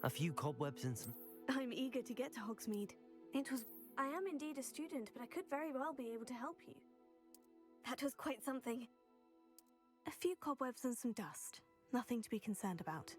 A few cobwebs and some... I'm eager to get to Hogsmeade. I am indeed a student, but I could very well be able to help you. That was quite something. A few cobwebs and some dust. Nothing to be concerned about.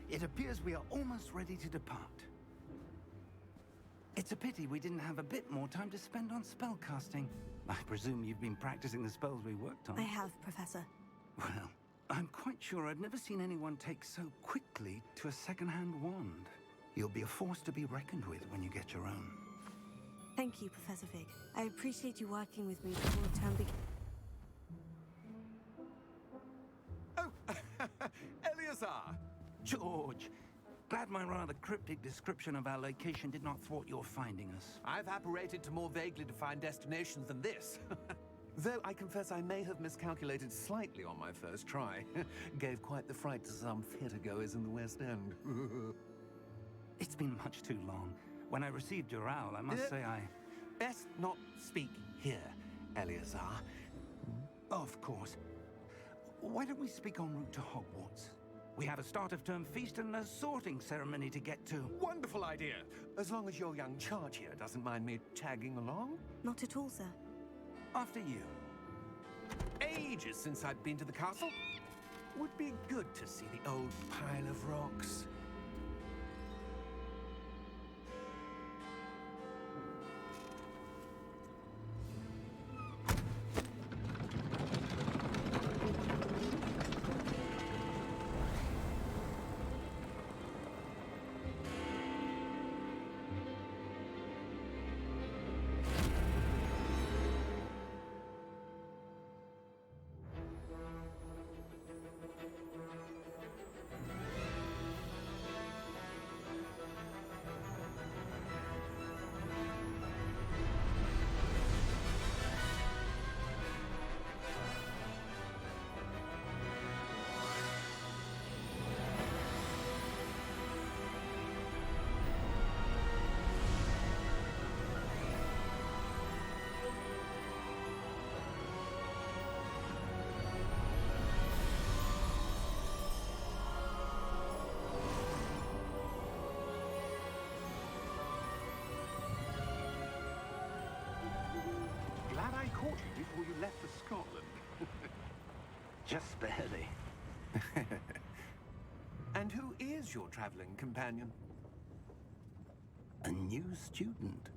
It appears we are almost ready to depart. It's a pity we didn't have a bit more time to spend on spellcasting. I presume you've been practicing the spells we worked on. I have, Professor. Well, I'm quite sure I've never seen anyone take so quickly to a second-hand wand. You'll be a force to be reckoned with when you get your own. Thank you, Professor Fig. I appreciate you working with me before the term begins. Oh, Eleazar! George, glad my rather cryptic description of our location did not thwart your finding us. I've apparated to more vaguely defined destinations than this. Though I confess I may have miscalculated slightly on my first try. Gave quite the fright to some theatre-goers in the West End. It's been much too long. When I received your owl, I must say I... Best not speak here, Eleazar. Of course. Why don't we speak en route to Hogwarts? We have a start-of-term feast and a sorting ceremony to get to. Wonderful idea! As long as your young charge here doesn't mind me tagging along. Not at all, sir. After you. Ages since I'd been to the castle. Would be good to see the old pile of rocks. Glad I caught you before you left for Scotland. Just barely. And who is your traveling companion? A new student.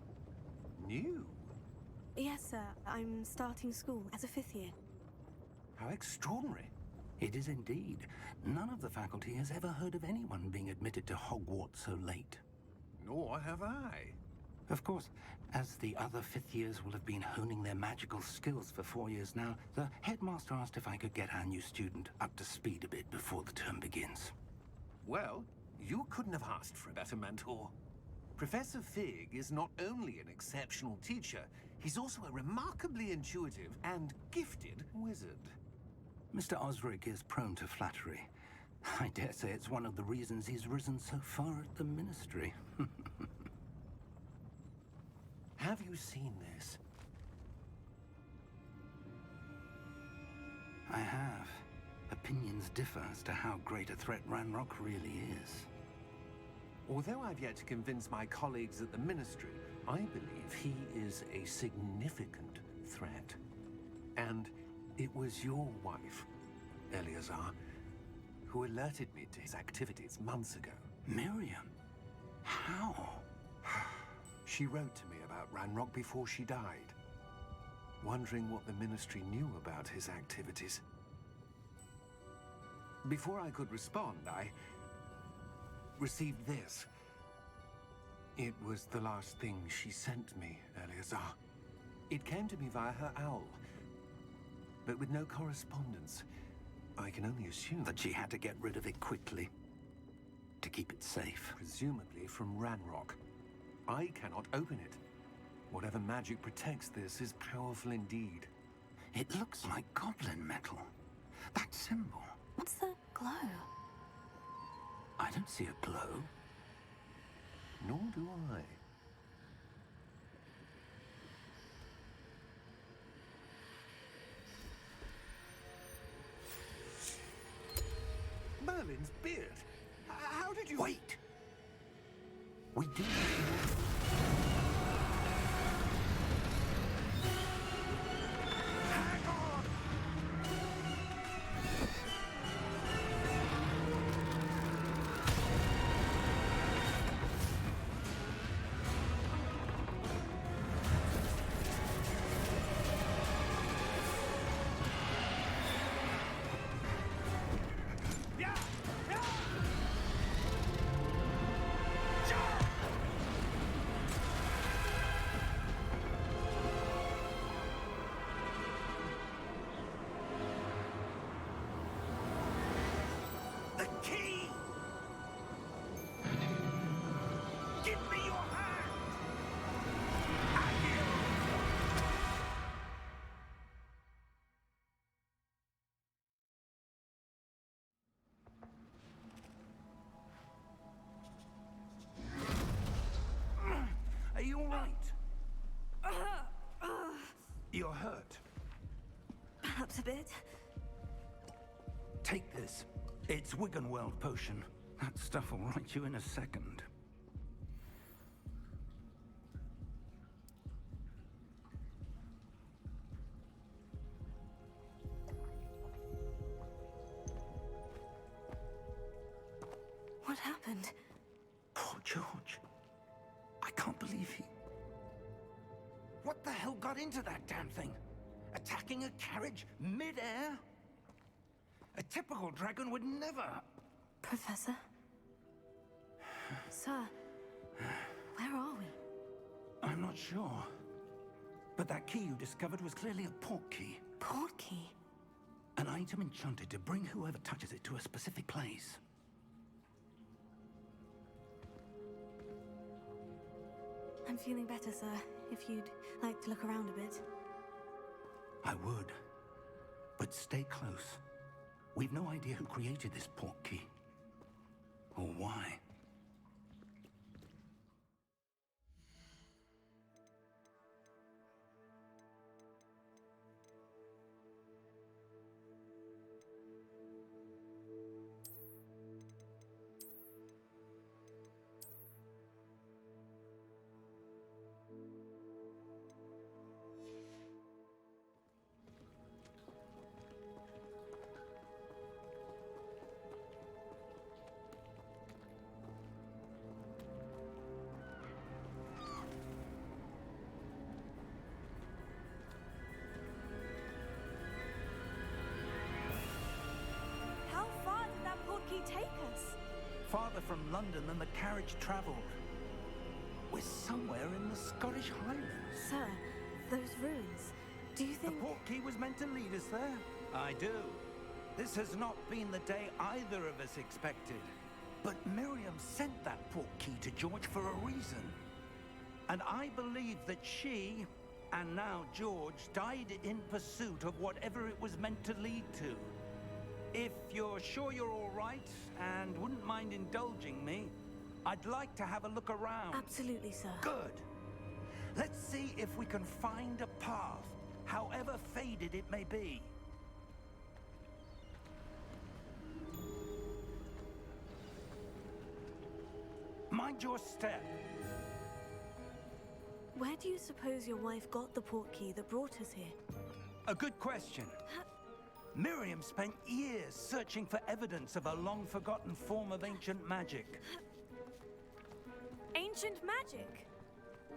New? Yes, sir. I'm starting school as a 5th year. How extraordinary. It is indeed. None of the faculty has ever heard of anyone being admitted to Hogwarts so late. Nor have I. Of course, as the other fifth years will have been honing their magical skills for 4 years now, the headmaster asked if I could get our new student up to speed a bit before the term begins. Well, you couldn't have asked for a better mentor. Professor Fig is not only an exceptional teacher, he's also a remarkably intuitive and gifted wizard. Mr. Osric is prone to flattery. I dare say it's one of the reasons he's risen so far at the ministry. Have you seen this? I have. Opinions differ as to how great a threat Ranrock really is. Although I've yet to convince my colleagues at the ministry, I believe he is a significant threat. And it was your wife, Eleazar, who alerted me to his activities months ago. Miriam? How? She wrote to me about Ranrock before she died, wondering what the ministry knew about his activities. Before I could respond, I received this. It was the last thing she sent me, Eleazar. It came to me via her owl, but with no correspondence. I can only assume That she had to get rid of it quickly, to keep it safe. presumably from Ranrock. I cannot open it. Whatever magic protects this is powerful indeed. It looks like goblin metal. That symbol. What's the glow? I don't see a glow. Nor do I. Merlin's beard. How did you... Wait! We do. Hang on! Yeah! Yeah! The key! Give me your hand! I Are you all right? You're hurt. Perhaps a bit. Take this. It's Wiggenweld potion. That stuff will right you in a second. What happened? Poor George. I can't believe he... What the hell got into that damn thing? Attacking a carriage mid-air? A typical dragon would never... Professor? Sir, where are we? I'm not sure. But that key you discovered was clearly a port key. Port key? An item enchanted to bring whoever touches it to a specific place. I'm feeling better, sir. If you'd like to look around a bit. I would. But stay close. We've no idea who created this port key. Or why. How far did that port key take us? Farther from London than the carriage traveled. we're somewhere in the Scottish Highlands. Sir, those ruins. Do you The think... portkey was meant to lead us there? I do. This has not been the day either of us expected. But Miriam sent that portkey to George for a reason. And I believe that she, and now George, died in pursuit of whatever it was meant to lead to. If you're sure you're all right, and wouldn't mind indulging me, I'd like to have a look around. Absolutely, sir. Good. Let's see if we can find a path, however faded it may be. Mind your step. Where do you suppose your wife got the portkey that brought us here? A good question. Miriam spent years searching for evidence of a long-forgotten form of ancient magic. Ancient magic?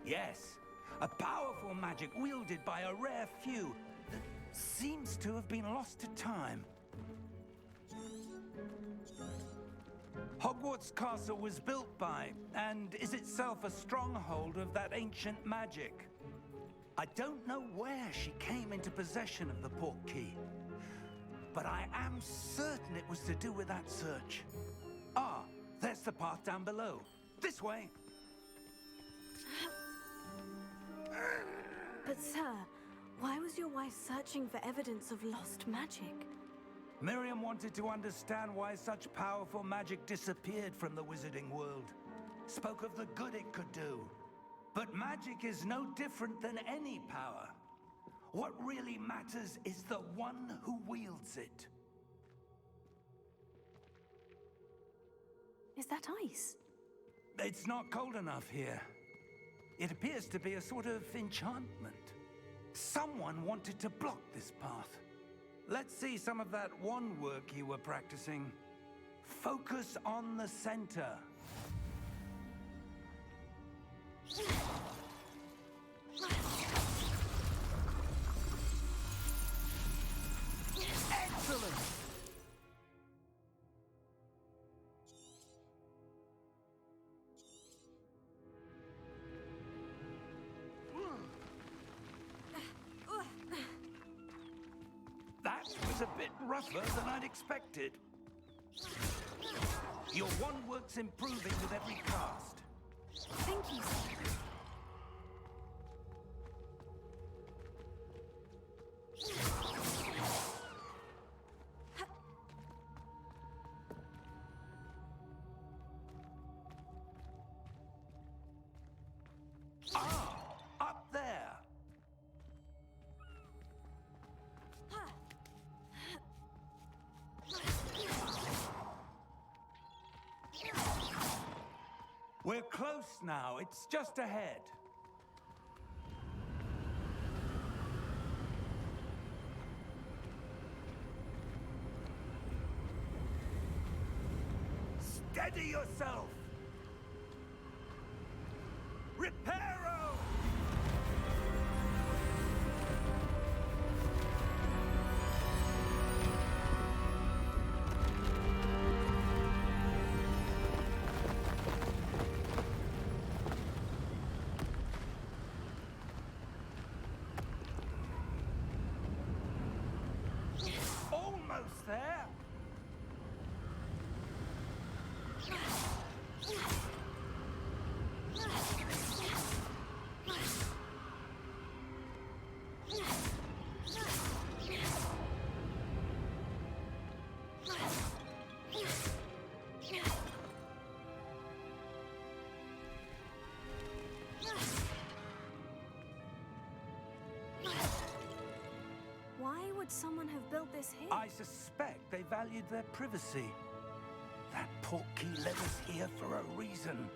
Yes, a powerful magic wielded by a rare few that seems to have been lost to time. Hogwarts Castle was built by, and is itself a stronghold of that ancient magic. I don't know where she came into possession of the portkey, but I am certain it was to do with that search. Ah, there's the path down below. This way. But sir, why was your wife searching for evidence of lost magic? Miriam wanted to understand why such powerful magic disappeared from the wizarding world. Spoke of the good it could do. But magic is no different than any power. What really matters is the one who wields it. Is that ice? It's not cold enough here. It appears to be a sort of enchantment. Someone wanted to block this path. Let's see some of that wand work you were practicing. Focus on the center. Excellent! That was a bit rougher than I'd expected. Your wand work's improving with every cast. Thank you, sir. Ah, up there. We're close now. It's just ahead. Steady yourself! Reparo! Almost there. Why would someone have built this here? I suspect they valued their privacy. That portkey led us here for a reason.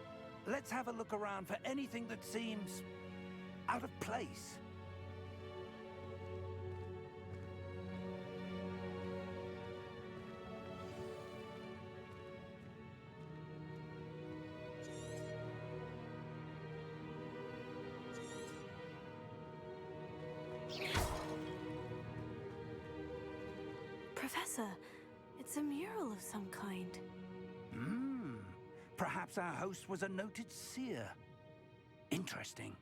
Let's have a look around for anything that seems out of place. Professor, it's a mural of some kind. Perhaps our host was a noted seer. Interesting.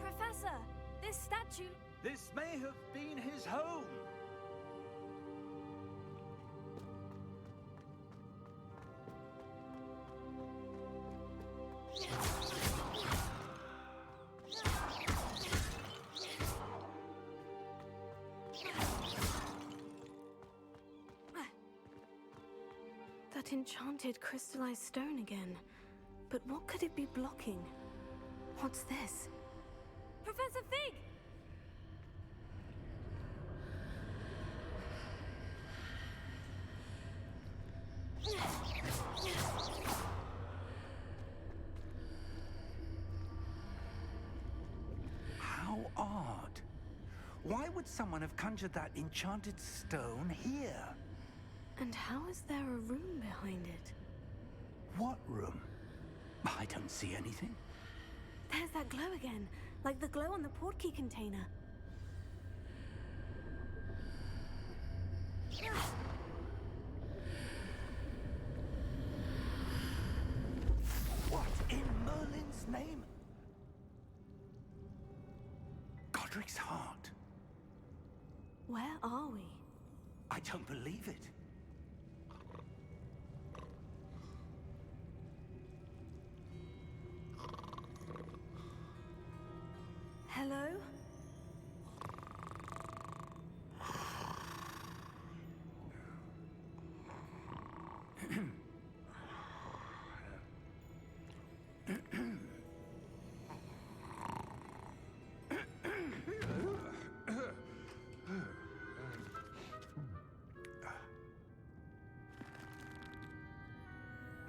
Professor, this statue... This may have been his home. That enchanted crystallized stone again. But what could it be blocking? What's this? Professor Fig! How odd. Why would someone have conjured that enchanted stone here? And how is there a room behind it? What room? I don't see anything. There's that glow again, like the glow on the portkey container. What in Merlin's name? Godric's heart. Where are we? I don't believe it. Hello?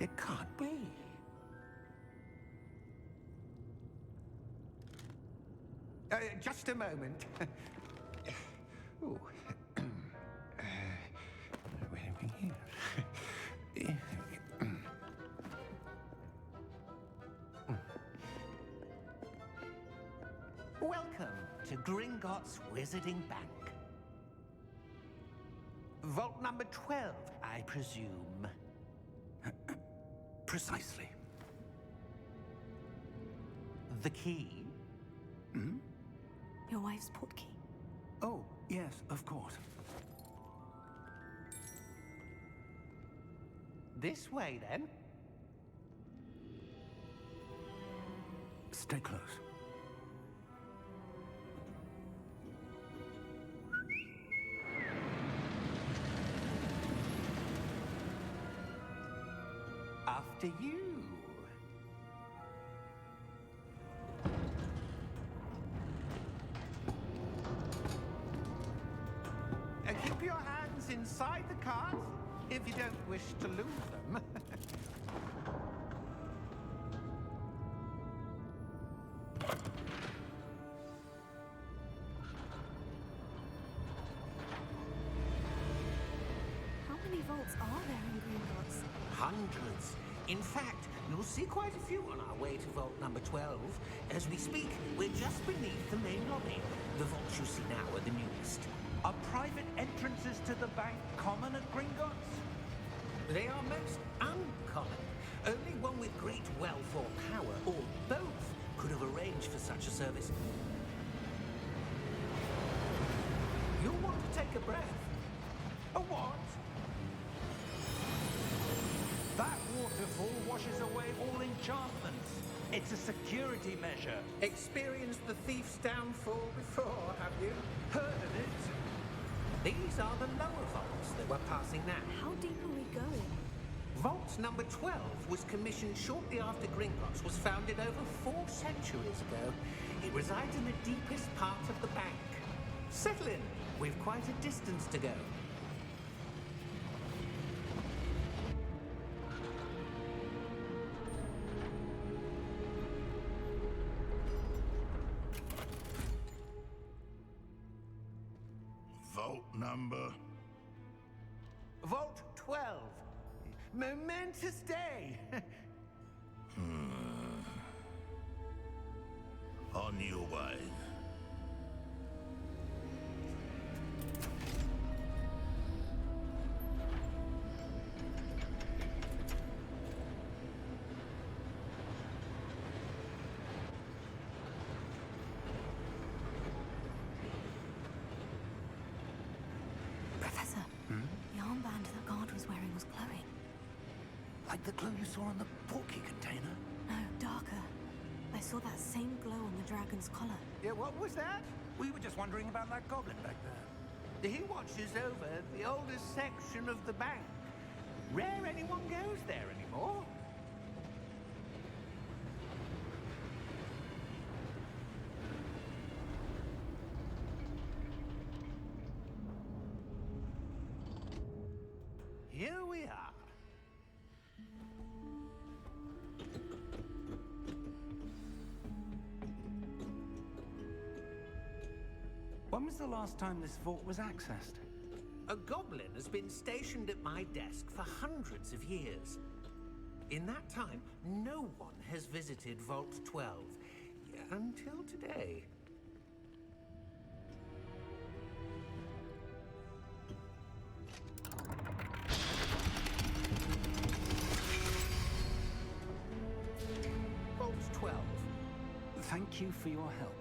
It can't be. Just a moment. Ooh. Where are we here? Welcome to Gringotts Wizarding Bank. Vault number 12, I presume. Precisely. The key? Your wife's portkey. Oh, yes, of course. This way, then. Stay close. After you. Keep your hands inside the cart if you don't wish to lose them. How many vaults are there in Gringotts? Hundreds. In fact, you'll see quite a few on our way to vault number 12. As we speak, we're just beneath the main lobby. The vaults you see now are the newest. Are private entrances to the bank common at Gringotts? They are most uncommon. Only one with great wealth or power, or both, could have arranged for such a service. You'll want to take a breath. A what? That waterfall washes away all enchantments. It's a security measure. Experienced the thief's downfall before, have you? Heard of it? These are the lower vaults that we're passing now. How deep are we going? Vault number 12 was commissioned shortly after Gringotts was founded over 4 centuries ago. It resides in the deepest part of the bank. Settle in. We've quite a distance to go. Vault number? Vault 12. Momentous day. On your way. armband that guard was wearing was glowing. Like the glow you saw on the porky container? No, darker. I saw that same glow on the dragon's collar. Yeah, what was that? We were just wondering about that goblin back there. He watches over the oldest section of the bank. Rare anyone goes there anymore. Here we are. When was the last time this vault was accessed? A goblin has been stationed at my desk for hundreds of years. In that time, no one has visited Vault 12 until today. Vault 12. Thank you for your help.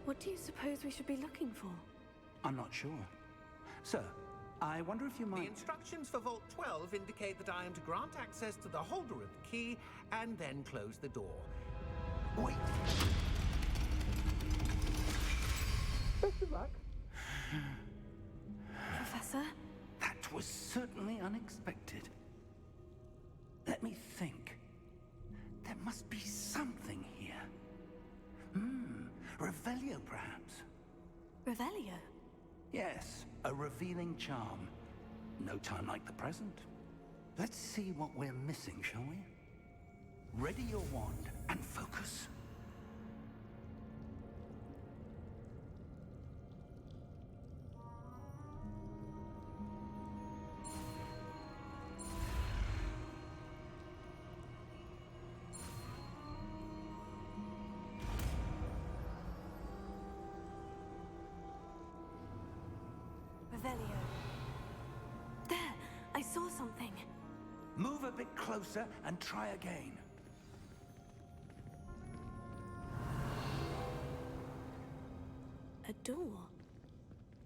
What do you suppose we should be looking for? I'm not sure. Sir, I wonder if you The might... instructions for Vault 12 indicate that I am to grant access to the holder of the key and then close the door. Wait! Best of luck. Professor? That was certainly unexpected. Let me think. There must be something here. Revelio, perhaps? Revelio? Yes, a revealing charm. No time like the present. Let's see what we're missing, shall we? Ready your wand and focus. Revelio. There! I saw something. Move a bit closer and try again. A door.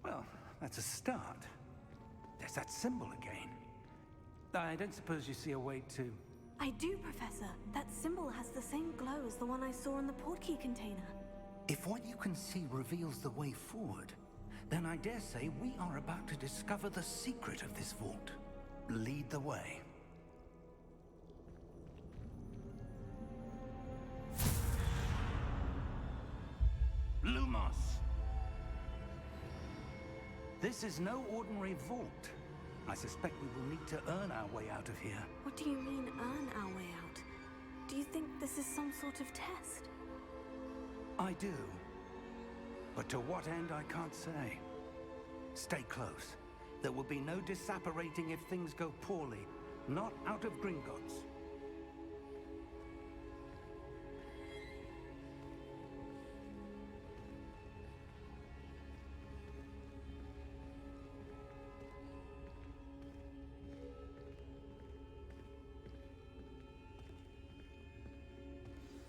Well, that's a start. There's that symbol again. I don't suppose you see a way to... I do, Professor. That symbol has the same glow as the one I saw in the portkey container. If what you can see reveals the way forward, then I dare say we are about to discover the secret of this vault. Lead the way. Lumos! This is no ordinary vault. I suspect we will need to earn our way out of here. What do you mean, earn our way out? Do you think this is some sort of test? I do. But to what end, I can't say. Stay close. There will be no disapparating if things go poorly. Not out of Gringotts.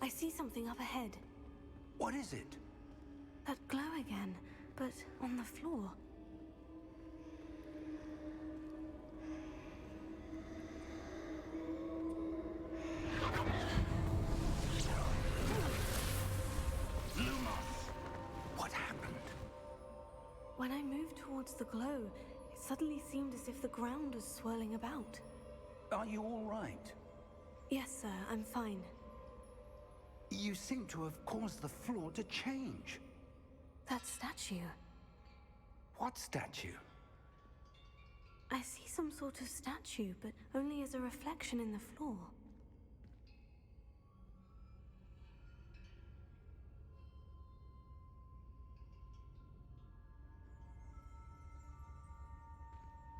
I see something up ahead. What is it? That glow again, but on the floor. Lumos! What happened? When I moved towards the glow, it suddenly seemed as if the ground was swirling about. Are you all right? Yes, sir, I'm fine. You seem to have caused the floor to change. That statue. What statue? I see some sort of statue, but only as a reflection in the floor.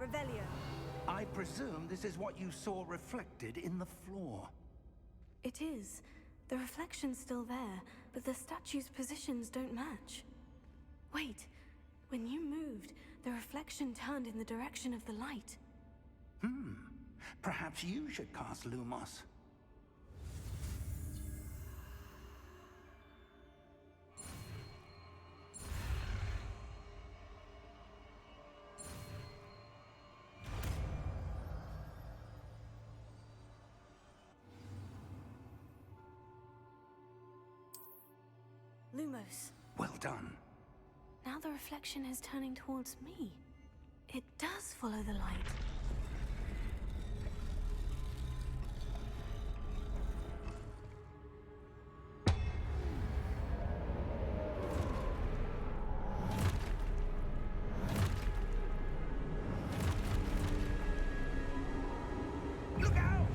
Revelio. I presume this is what you saw reflected in the floor. It is. The reflection's still there, but the statue's positions don't match. Wait, when you moved, the reflection turned in the direction of the light. Perhaps you should cast Lumos. Lumos. Well done. Now the reflection is turning towards me. It does follow the light. Look out!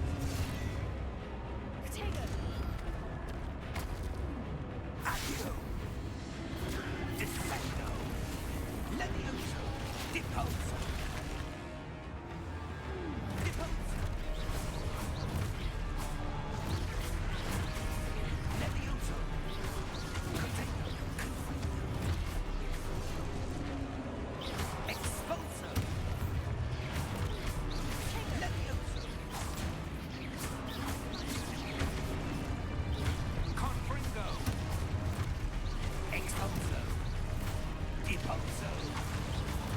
Potato! Accio! Descendo! Levioso! Deposo! Deposo! Levioso! Potato! Expulso! Levioso! Confringo! Expulso! Deposo!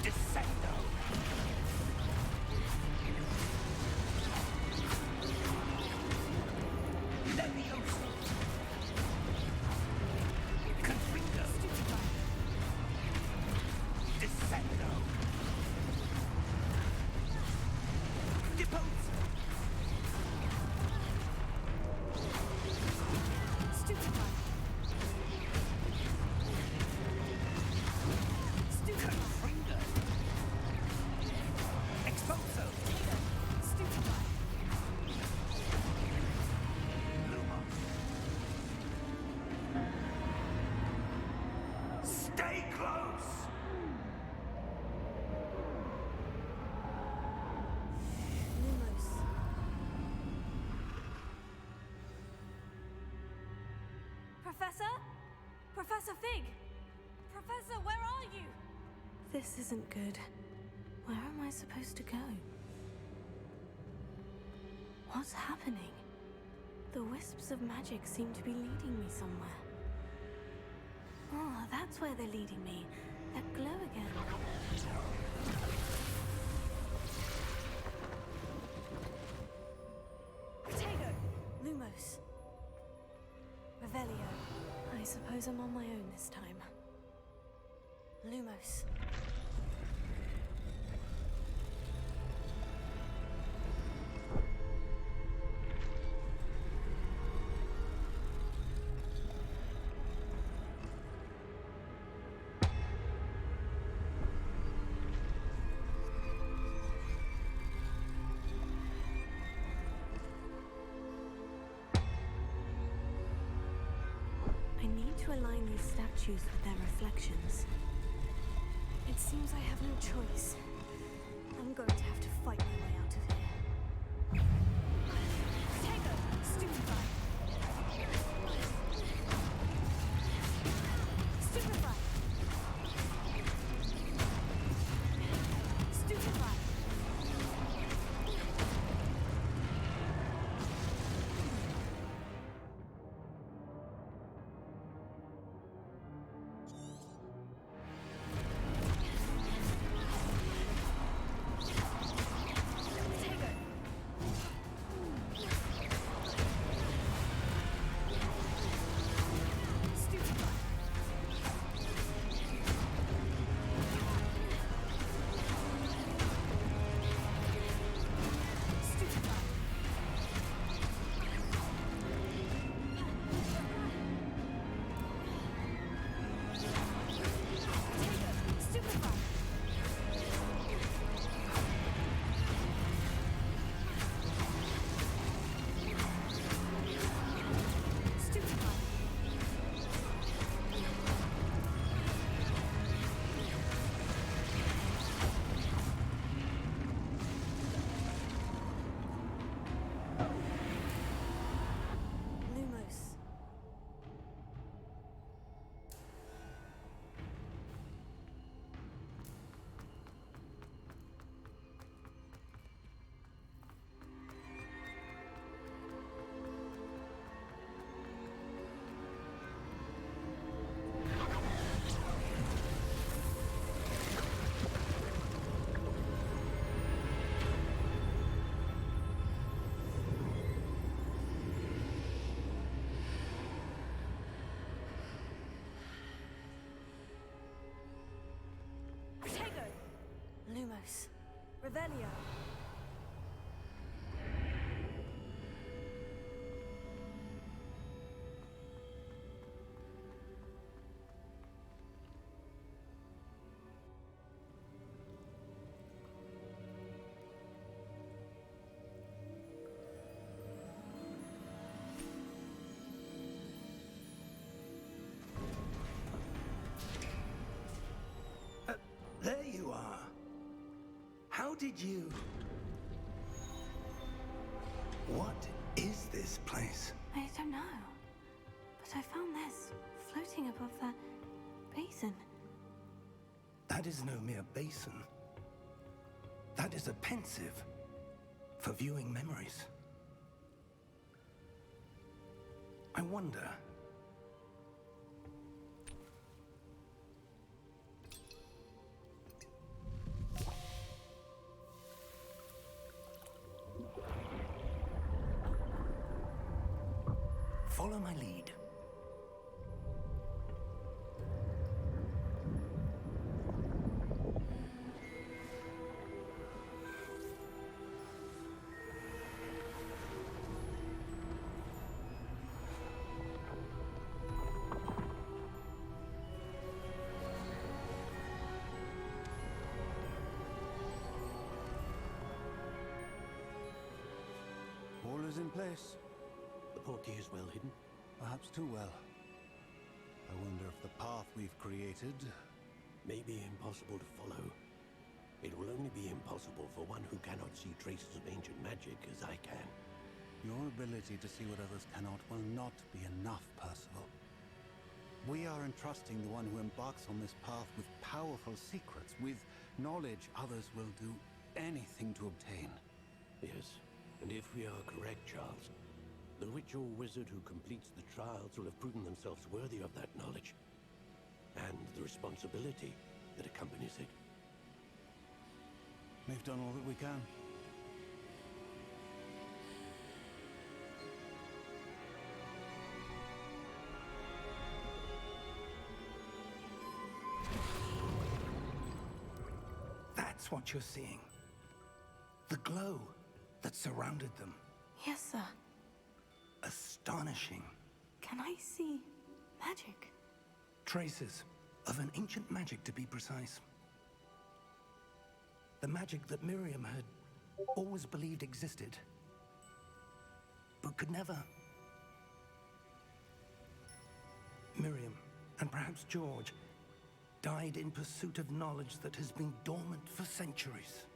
Descendo! Levioso! Confringo! Descendo! Deposo! Stupefy! Confringo! Expulso! Stupefy! Lumos! Stay close! Lumos. Professor? Professor Fig! Professor, where are you? This isn't good. Where am I supposed to go? What's happening? The wisps of magic seem to be leading me somewhere. Oh, that's where they're leading me. That glow again. Potato! Lumos. Revelio. I suppose I'm on my own this time. Lumos. I need to align these statues with their reflections. It seems I have no choice. I'm going to have to fight my way out of here. Potato! Stupefy! Stupefy! Stupefy! close. Revelio. There you are. How did you... What is this place? I don't know. But I found this floating above that basin. That is no mere basin. That is a pensive for viewing memories. I wonder... Follow my lead. All is in place. The portkey is well hidden. Perhaps too well. I wonder if the path we've created... May be impossible to follow. It will only be impossible for one who cannot see traces of ancient magic as I can. Your ability to see what others cannot will not be enough, Percival. We are entrusting the one who embarks on this path with powerful secrets, with knowledge others will do anything to obtain. Yes, and if we are correct, Charles, the ritual wizard who completes the trials will have proven themselves worthy of that knowledge, and the responsibility that accompanies it. We've done all that we can. That's what you're seeing. The glow that surrounded them. Yes, sir. Astonishing. Can I see magic? Traces of an ancient magic, to be precise. The magic that Miriam had always believed existed, but could never. Miriam, and perhaps George, died in pursuit of knowledge that has been dormant for centuries.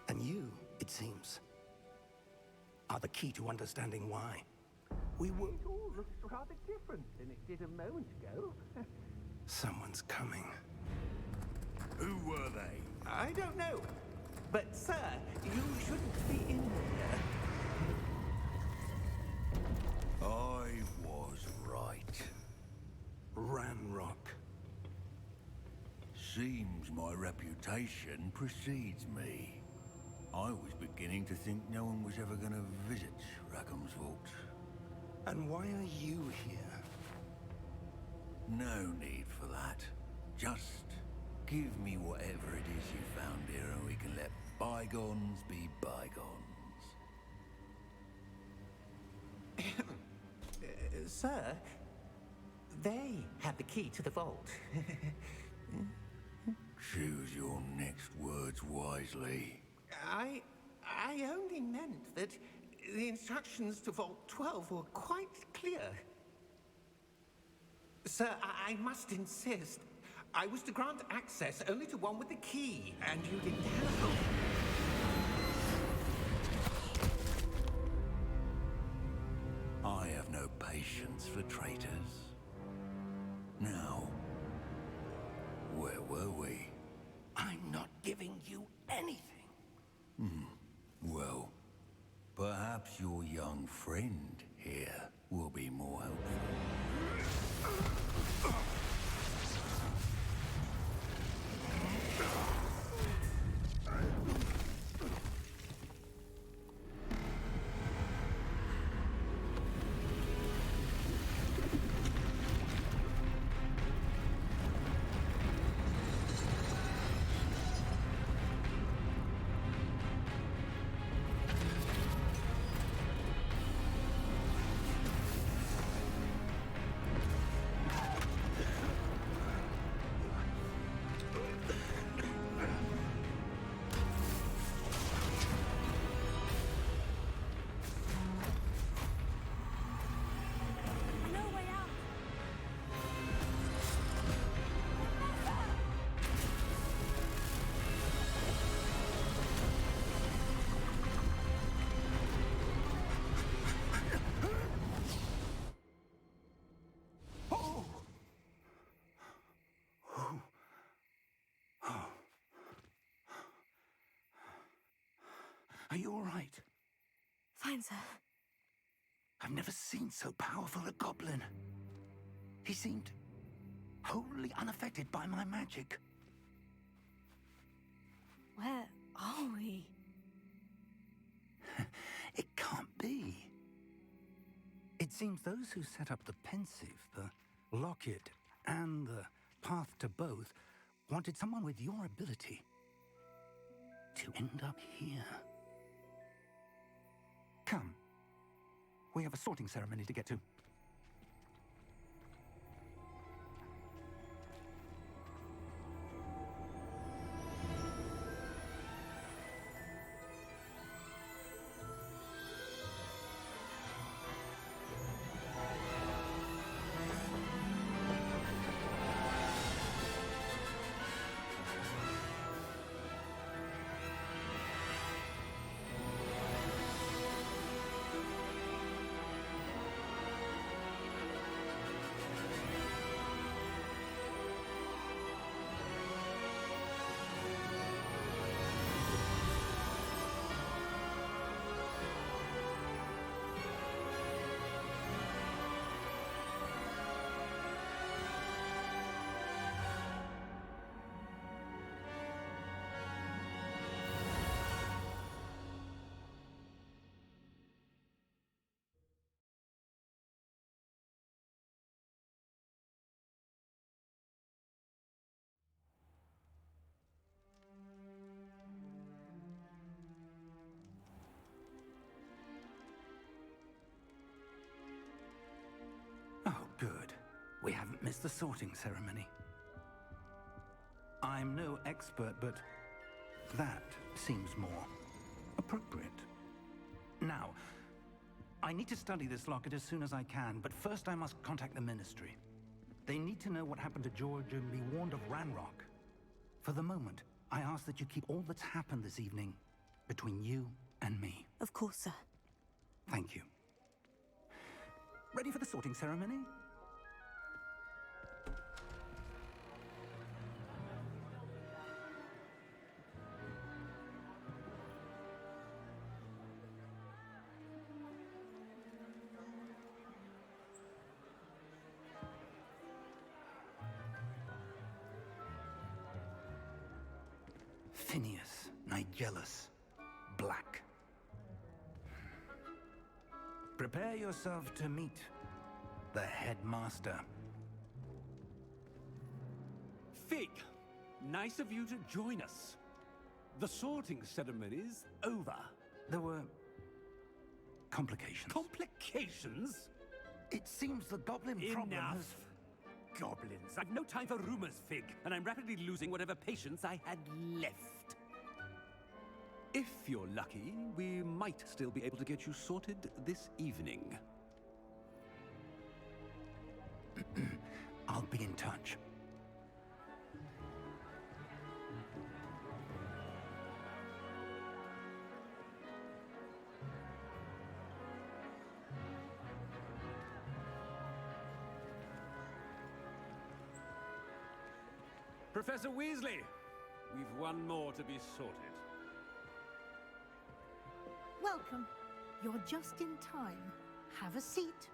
And you, it seems, are the key to understanding why. We were... It all looks rather different than it did a moment ago. Someone's coming. Who were they? I don't know. But, sir, you shouldn't be in here. I was right. Ranrock. Seems my reputation precedes me. I was beginning to think no one was ever going to visit Rackham's vault. And why are you here? No need for that. Just give me whatever it is you found here and we can let bygones be bygones. Sir, they had the key to the vault. Choose your next words wisely. I only meant that the instructions to Vault 12 were quite clear. Sir, I must insist. I was to grant access only to one with the key, and you didn't have. I have no patience for traitors. Now, where were we? I'm not giving you anything. Well, perhaps your young friend here will be more helpful. Are you all right? Fine, sir. I've never seen so powerful a goblin. He seemed wholly unaffected by my magic. Where are we? It can't be. It seems those who set up the pensive, the locket, and the path to both wanted someone with your ability to end up here. Come. We have a sorting ceremony to get to. Oh, good. We haven't missed the sorting ceremony. I'm no expert, but that seems more appropriate. Now, I need to study this locket as soon as I can, but first I must contact the Ministry. They need to know what happened to George and be warned of Ranrock. For the moment, I ask that you keep all that's happened this evening between you and me. Of course, sir. Thank you. Ready for the sorting ceremony? Phineas, Nigellus, Black. Prepare yourself to meet the headmaster. Fig, nice of you to join us. The sorting ceremony's over. There were complications. Complications? It seems the goblin problem Enough. has... Goblins. I've no time for rumors, Fig, and I'm rapidly losing whatever patience I had left. If you're lucky, we might still be able to get you sorted this evening. I'll be in touch. Professor Weasley, we've one more to be sorted. Welcome. You're just in time. Have a seat.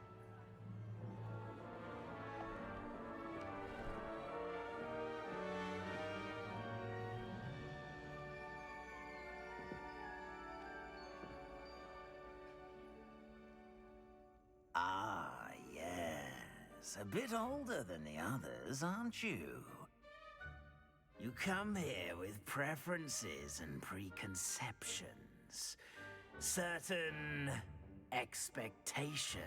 Ah, yes. A bit older than the others, aren't you? You come here with preferences and preconceptions. Certain expectations.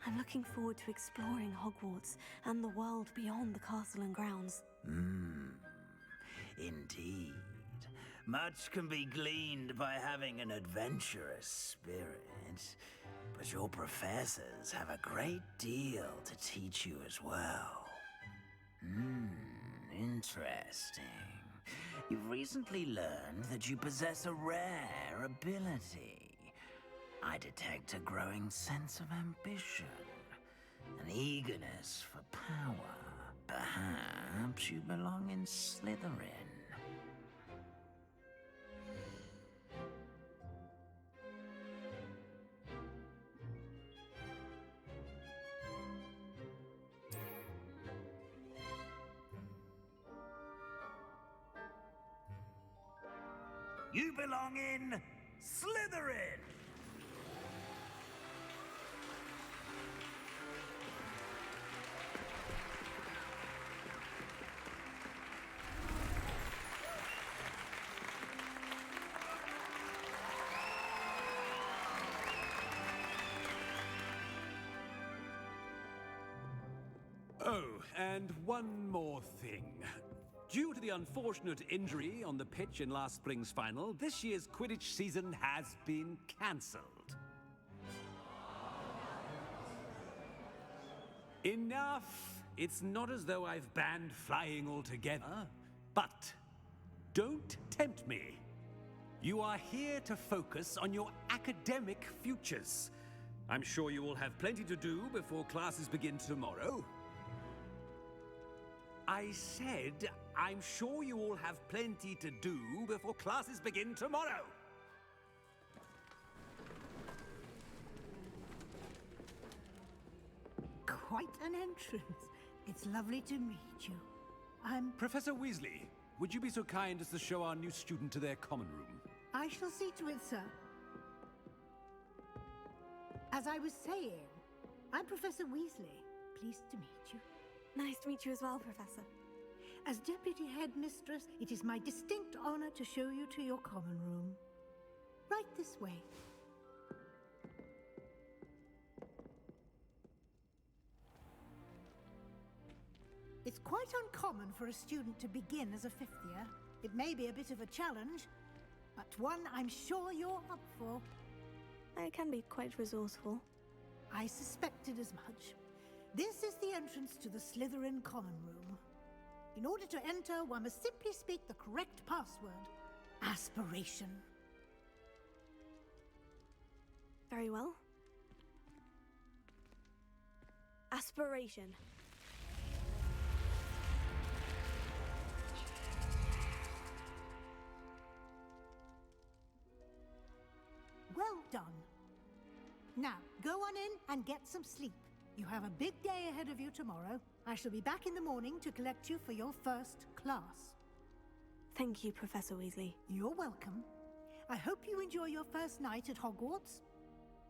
I'm looking forward to exploring Hogwarts and the world beyond the castle and grounds. Indeed. Much can be gleaned by having an adventurous spirit, but your professors have a great deal to teach you as well. Interesting. You've recently learned that you possess a rare ability. I detect a growing sense of ambition. an eagerness for power. Perhaps you belong in Slytherin. You belong in Slytherin! Oh, and one more thing. Due to the unfortunate injury on the pitch in last spring's final, this year's Quidditch season has been cancelled. Enough! It's not as though I've banned flying altogether, but don't tempt me. You are here to focus on your academic futures. I'm sure you will have plenty to do before classes begin tomorrow. I said, I'm sure you all have plenty to do before classes begin tomorrow. Quite an entrance. It's lovely to meet you. I'm... Professor Weasley, would you be so kind as to show our new student to their common room? I shall see to it, sir. As I was saying, I'm Professor Weasley. Pleased to meet you. Nice to meet you as well, Professor. As Deputy Headmistress, it is my distinct honor to show you to your common room. Right this way. It's quite uncommon for a student to begin as a fifth year. It may be a bit of a challenge, but one I'm sure you're up for. I can be quite resourceful. I suspected as much. This is the entrance to the Slytherin common room. In order to enter, one must simply speak the correct password. Aspiration. Very well. Aspiration. Well done. Now, go on in and get some sleep. You have a big day ahead of you tomorrow. I shall be back in the morning to collect you for your first class. Thank you, Professor Weasley. You're welcome. I hope you enjoy your first night at Hogwarts.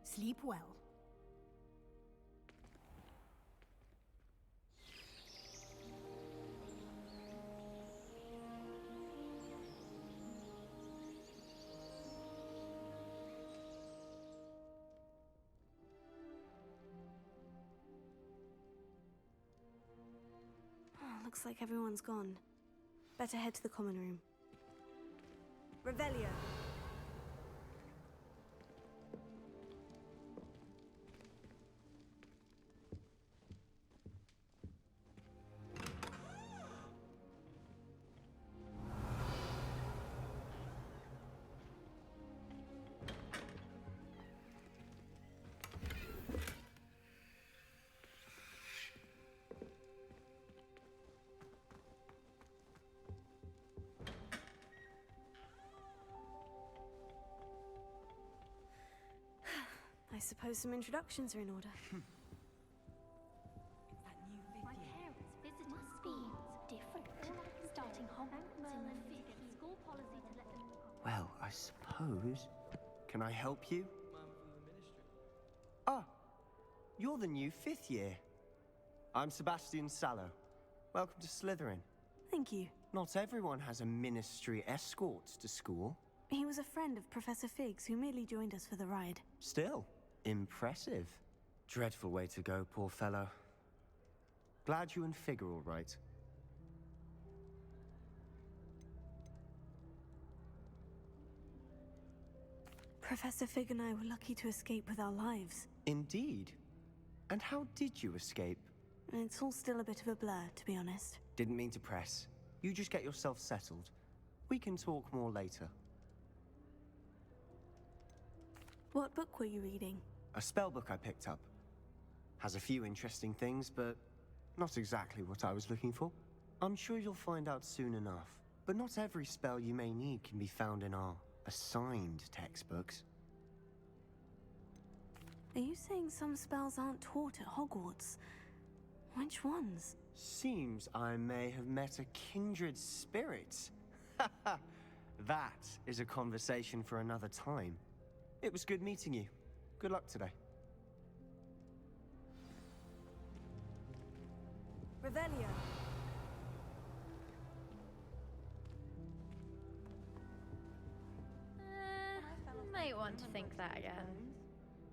Sleep well. Looks like everyone's gone. Better head to the common room. Revelio. I suppose some introductions are in order. My parents visit must be different. Starting Hogwarts in the 50s. School policy to let them... Well, I suppose. Can I help you? Ah, you're the new 5th year. I'm Sebastian Sallow. Welcome to Slytherin. Thank you. Not everyone has a ministry escort to school. He was a friend of Professor Figgs who merely joined us for the ride. Still, impressive. Dreadful way to go, poor fellow. Glad you and Fig are all right. Professor Fig and I were lucky to escape with our lives. Indeed. And how did you escape? It's all still a bit of a blur, to be honest. Didn't mean to press. You just get yourself settled. We can talk more later. What book were you reading? A spell book I picked up. Has a few interesting things, but not exactly what I was looking for. I'm sure you'll find out soon enough. But not every spell you may need can be found in our assigned textbooks. Are you saying some spells aren't taught at Hogwarts? Which ones? Seems I may have met a kindred spirit. That is a conversation for another time. It was good meeting you. Good luck today. Revelio. Might want to think that again.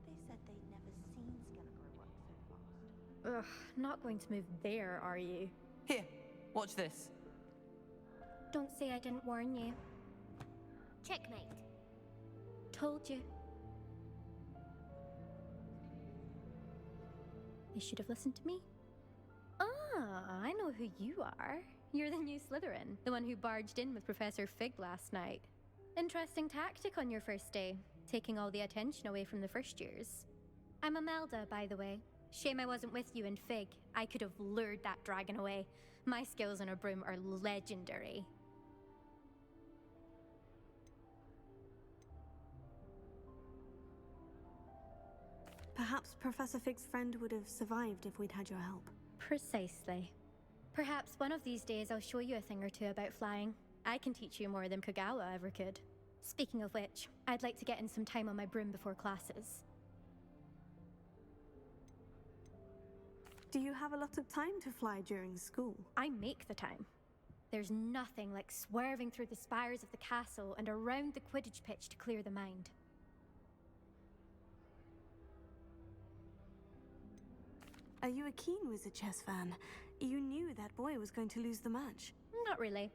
They said they'd never seen Skeletor work so fast. Ugh, not going to move there, are you? Here, watch this. Don't say I didn't warn you. Checkmate. Told you. You should have listened to me. Ah, I know who you are. You're the new Slytherin, the one who barged in with Professor Fig last night. Interesting tactic on your first day, taking all the attention away from the first years. I'm Imelda, by the way. Shame I wasn't with you in Fig. I could have lured that dragon away. My skills on a broom are legendary. Perhaps Professor Fig's friend would have survived if we'd had your help. Precisely. Perhaps one of these days I'll show you a thing or two about flying. I can teach you more than Kagawa ever could. Speaking of which, I'd like to get in some time on my broom before classes. Do you have a lot of time to fly during school? I make the time. There's nothing like swerving through the spires of the castle and around the Quidditch pitch to clear the mind. Are you a keen Wizard chess fan? You knew that boy was going to lose the match. Not really.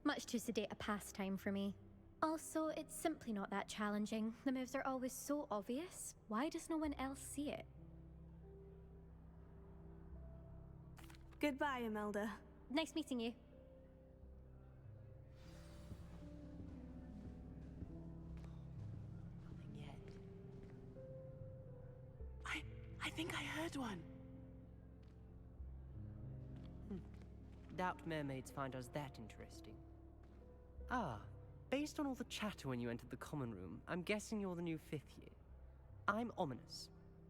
Much too sedate a pastime for me. Also, it's simply not that challenging. The moves are always so obvious. Why does no one else see it? Goodbye, Imelda. Nice meeting you. Nothing yet. I think I heard one. Doubt mermaids find us that interesting. Ah, based on all the chatter when you entered the common room, I'm guessing you're the new 5th year. I'm Ominous.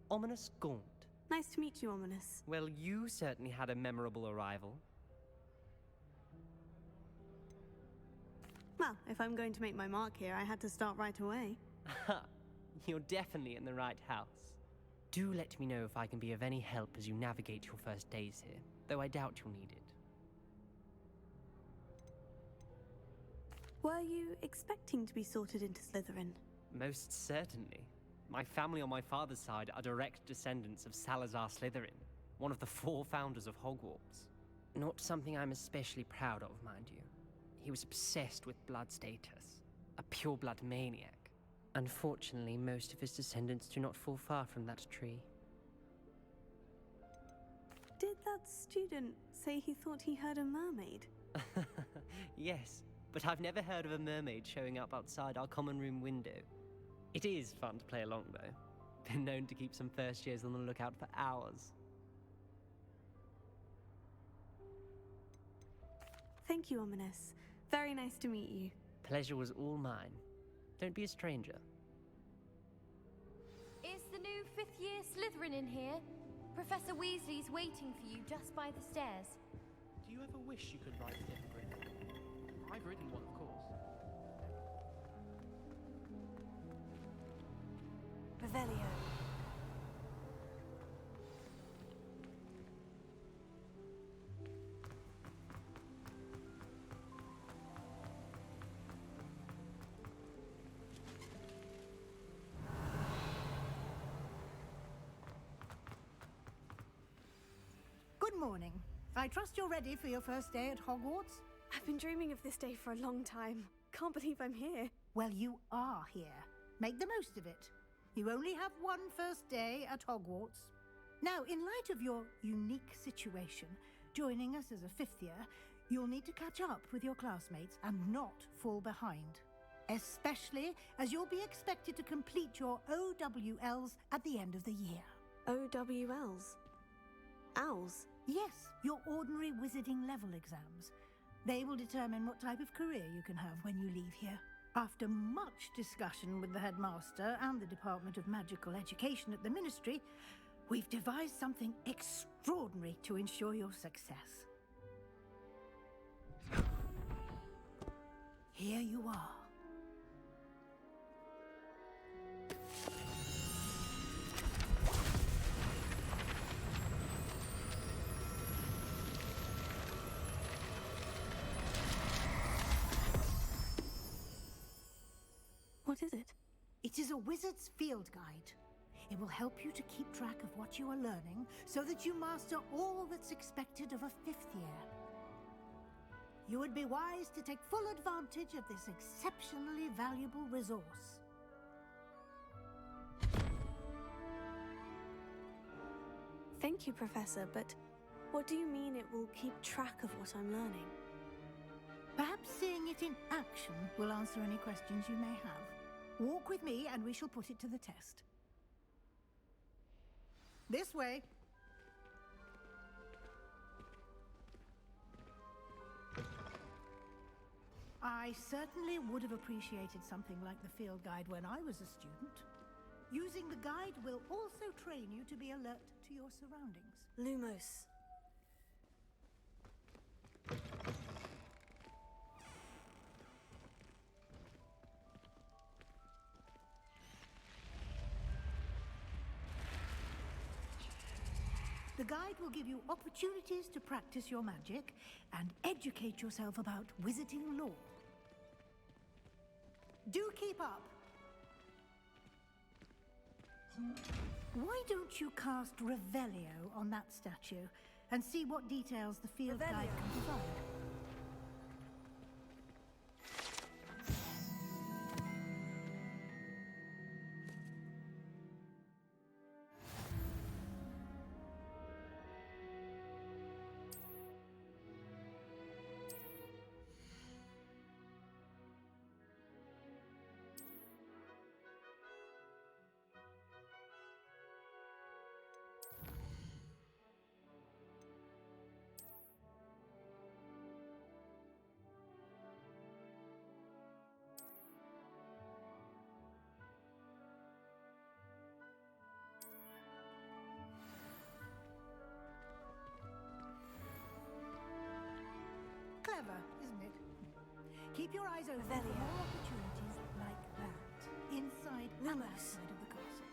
Ominous Gaunt. Nice to meet you, Ominous. Well, you certainly had a memorable arrival. Well, if I'm going to make my mark here, I had to start right away. Ha! You're definitely in the right house. Do let me know if I can be of any help as you navigate your first days here, though I doubt you'll need it. Were you expecting to be sorted into Slytherin? Most certainly. My family on my father's side are direct descendants of Salazar Slytherin, one of the 4 founders of Hogwarts. Not something I'm especially proud of, mind you. He was obsessed with blood status, a pure-blood maniac. Unfortunately, most of his descendants do not fall far from that tree. Did that student say he thought he heard a mermaid? Yes, but I've never heard of a mermaid showing up outside our common room window. It is fun to play along, though. Been known to keep some first years on the lookout for hours. Thank you, Ominous. Very nice to meet you. Pleasure was all mine. Don't be a stranger. Is the new 5th year Slytherin in here? Professor Weasley's waiting for you just by the stairs. Do you ever wish you could ride a hippogriff? I've ridden one, of course. Revelio. Good morning. I trust you're ready for your first day at Hogwarts? I've been dreaming of this day for a long time. Can't believe I'm here. Well, you are here. Make the most of it. You only have one first day at Hogwarts. Now, in light of your unique situation, joining us as a 5th year, you'll need to catch up with your classmates and not fall behind. Especially as you'll be expected to complete your OWLs at the end of the year. OWLs? Owls? Yes, your ordinary wizarding level exams. They will determine what type of career you can have when you leave here. After much discussion with the headmaster and the Department of Magical Education at the Ministry, we've devised something extraordinary to ensure your success. Here you are. What is it? It is a wizard's field guide. It will help you to keep track of what you are learning so that you master all that's expected of a 5th year. You would be wise to take full advantage of this exceptionally valuable resource. Thank you, Professor, but what do you mean it will keep track of what I'm learning? Perhaps seeing it in action will answer any questions you may have. Walk with me and we shall put it to the test. This way. I certainly would have appreciated something like the field guide when I was a student. Using the guide will also train you to be alert to your surroundings. Lumos. The guide will give you opportunities to practice your magic and educate yourself about wizarding lore. Do keep up! Why don't you cast Revelio on that statue and see what details the field guide can provide? Clever, isn't it? Keep your eyes open for more opportunities like that, inside and outside of the castle.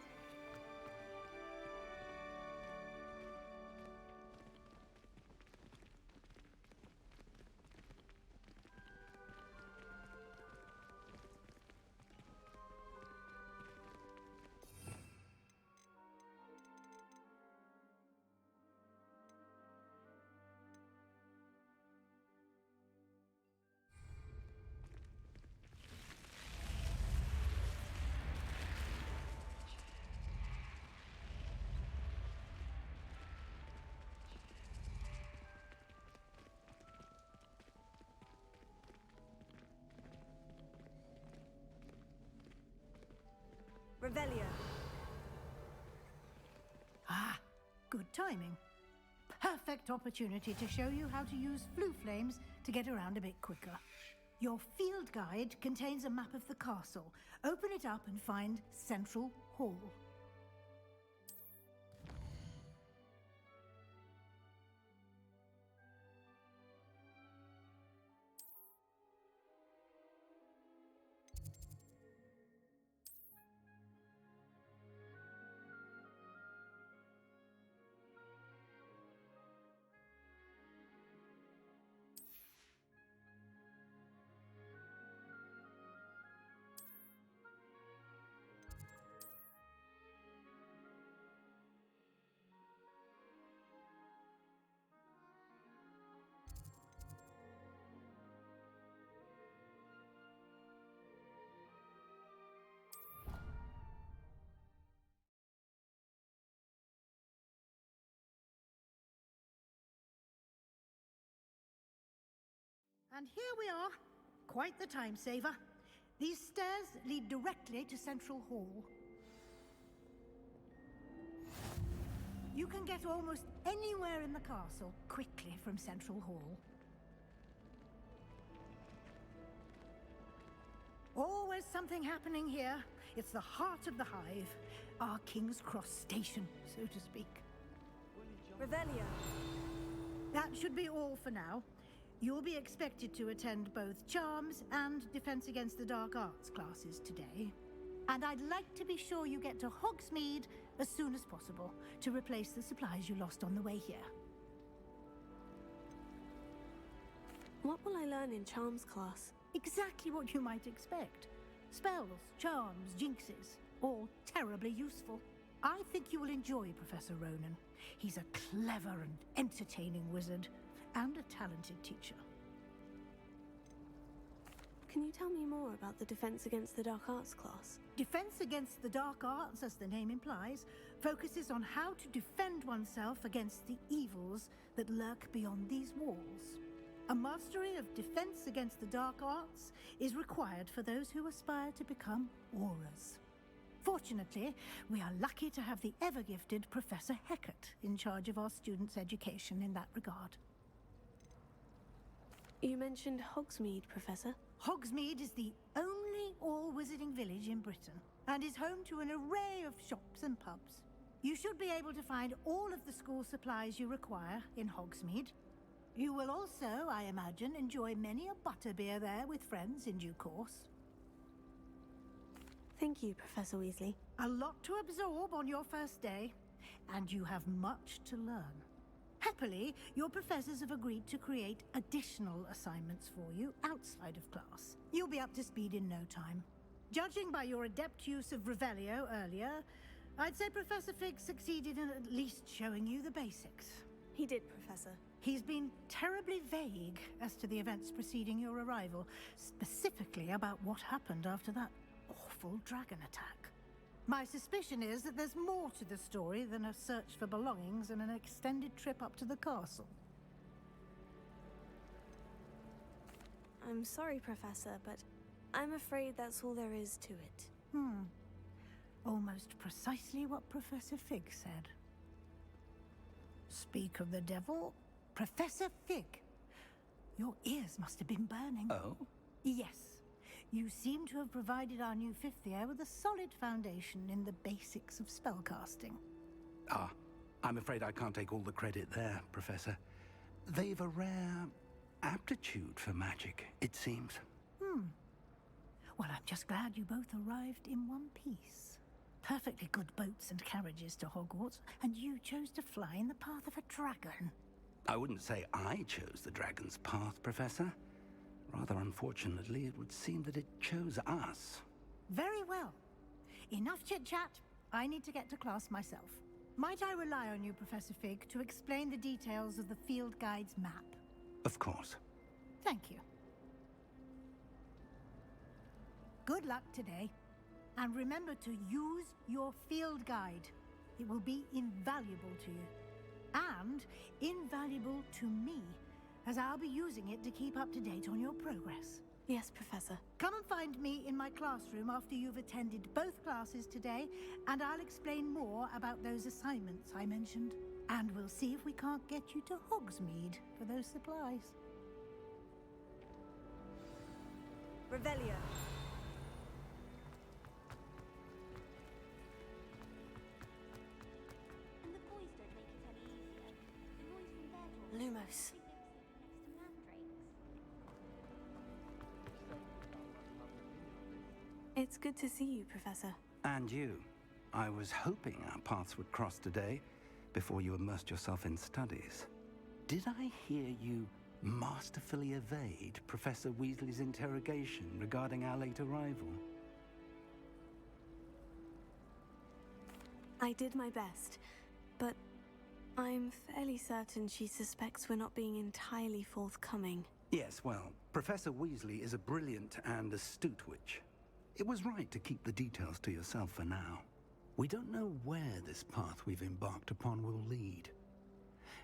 Revelio. Ah, good timing. Perfect opportunity to show you how to use flue flames to get around a bit quicker. Your field guide contains a map of the castle. Open it up and find Central Hall. And here we are. Quite the time saver. These stairs lead directly to Central Hall. You can get almost anywhere in the castle quickly from Central Hall. Always something happening here. It's the heart of the Hive, our King's Cross station, so to speak. Revelio. That should be all for now. You'll be expected to attend both Charms and Defense Against the Dark Arts classes today. And I'd like to be sure you get to Hogsmeade as soon as possible to replace the supplies you lost on the way here. What will I learn in Charms class? Exactly what you might expect. Spells, charms, jinxes, all terribly useful. I think you will enjoy Professor Ronan. He's a clever and entertaining wizard, and a talented teacher. Can you tell me more about the Defense Against the Dark Arts class? Defense Against the Dark Arts, as the name implies, focuses on how to defend oneself against the evils that lurk beyond these walls. A mastery of Defense Against the Dark Arts is required for those who aspire to become Aurors. Fortunately, we are lucky to have the ever-gifted Professor Hecat in charge of our students' education in that regard. You mentioned Hogsmeade, Professor. Hogsmeade is the only all-wizarding village in Britain, and is home to an array of shops and pubs. You should be able to find all of the school supplies you require in Hogsmeade. You will also, I imagine, enjoy many a butterbeer there with friends in due course. Thank you, Professor Weasley. A lot to absorb on your first day, and you have much to learn. Happily, your professors have agreed to create additional assignments for you outside of class. You'll be up to speed in no time. Judging by your adept use of Revelio earlier, I'd say Professor Fig succeeded in at least showing you the basics. He did, Professor. He's been terribly vague as to the events preceding your arrival, specifically about what happened after that awful dragon attack. My suspicion is that there's more to the story than a search for belongings and an extended trip up to the castle. I'm sorry, Professor, but I'm afraid that's all there is to it. Almost precisely what Professor Fig said. Speak of the devil, Professor Fig. Your ears must have been burning. Oh? Yes. You seem to have provided our new fifth year with a solid foundation in the basics of spellcasting. Ah, I'm afraid I can't take all the credit there, Professor. They've a rare aptitude for magic, it seems. Well, I'm just glad you both arrived in one piece. Perfectly good boats and carriages to Hogwarts, and you chose to fly in the path of a dragon. I wouldn't say I chose the dragon's path, Professor. Rather unfortunately, it would seem that it chose us. Very well. Enough chit-chat. I need to get to class myself. Might I rely on you, Professor Fig, to explain the details of the field guide's map? Of course. Thank you. Good luck today. And remember to use your field guide. It will be invaluable to you. And invaluable to me, as I'll be using it to keep up to date on your progress. Yes, Professor. Come and find me in my classroom after you've attended both classes today, and I'll explain more about those assignments I mentioned. And we'll see if we can't get you to Hogsmeade for those supplies. Revelio. And the boys don't make it any easier. The noise from their talk Lumos. It's good to see you, Professor. And you. I was hoping our paths would cross today, before you immersed yourself in studies. Did I hear you masterfully evade Professor Weasley's interrogation regarding our late arrival? I did my best, but I'm fairly certain she suspects we're not being entirely forthcoming. Yes, well, Professor Weasley is a brilliant and astute witch. It was right to keep the details to yourself for now. We don't know where this path we've embarked upon will lead.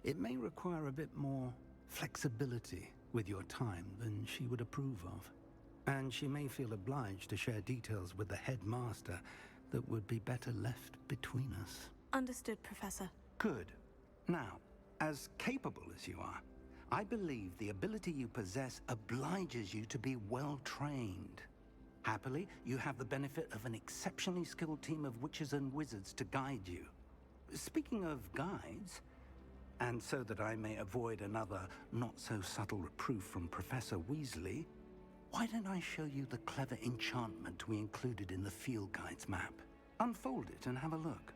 It may require a bit more flexibility with your time than she would approve of. And she may feel obliged to share details with the headmaster that would be better left between us. Understood, Professor. Good. Now, as capable as you are, I believe the ability you possess obliges you to be well trained. Happily, you have the benefit of an exceptionally skilled team of witches and wizards to guide you. Speaking of guides, and so that I may avoid another not-so-subtle reproof from Professor Weasley, why don't I show you the clever enchantment we included in the field guide's map? Unfold it and have a look.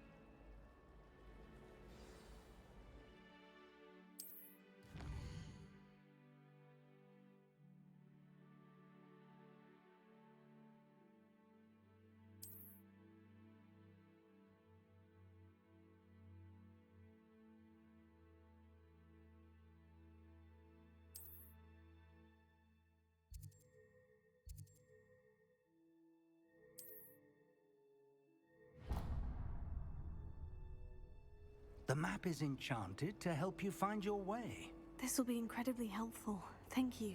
The map is enchanted to help you find your way. This will be incredibly helpful. Thank you.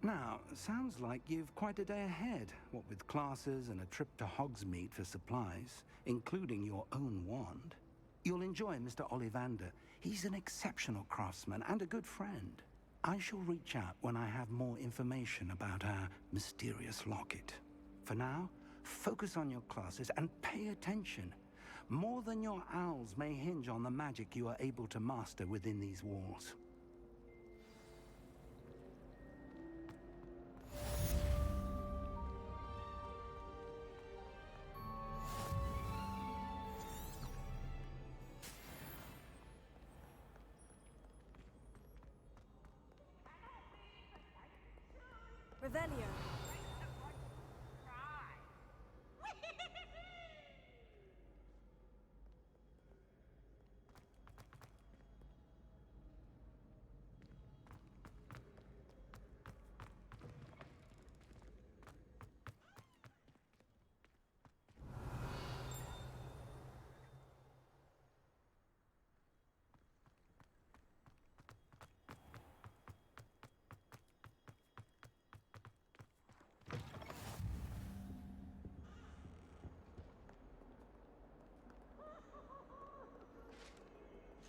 Now, sounds like you've quite a day ahead, what with classes and a trip to Hogsmeade for supplies, including your own wand. You'll enjoy Mr. Ollivander. He's an exceptional craftsman and a good friend. I shall reach out when I have more information about our mysterious locket. For now, focus on your classes and pay attention. More than your owls may hinge on the magic you are able to master within these walls. Revelio.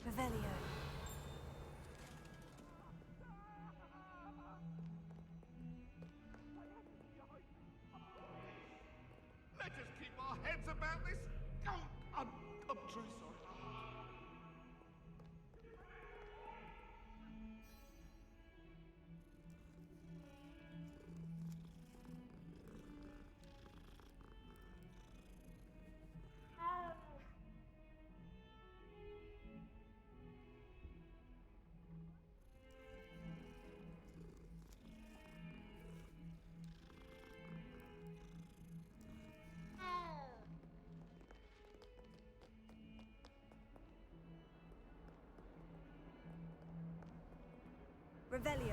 Revelio. Let us keep our heads about this. Oh, I'm truly sorry. Revelio.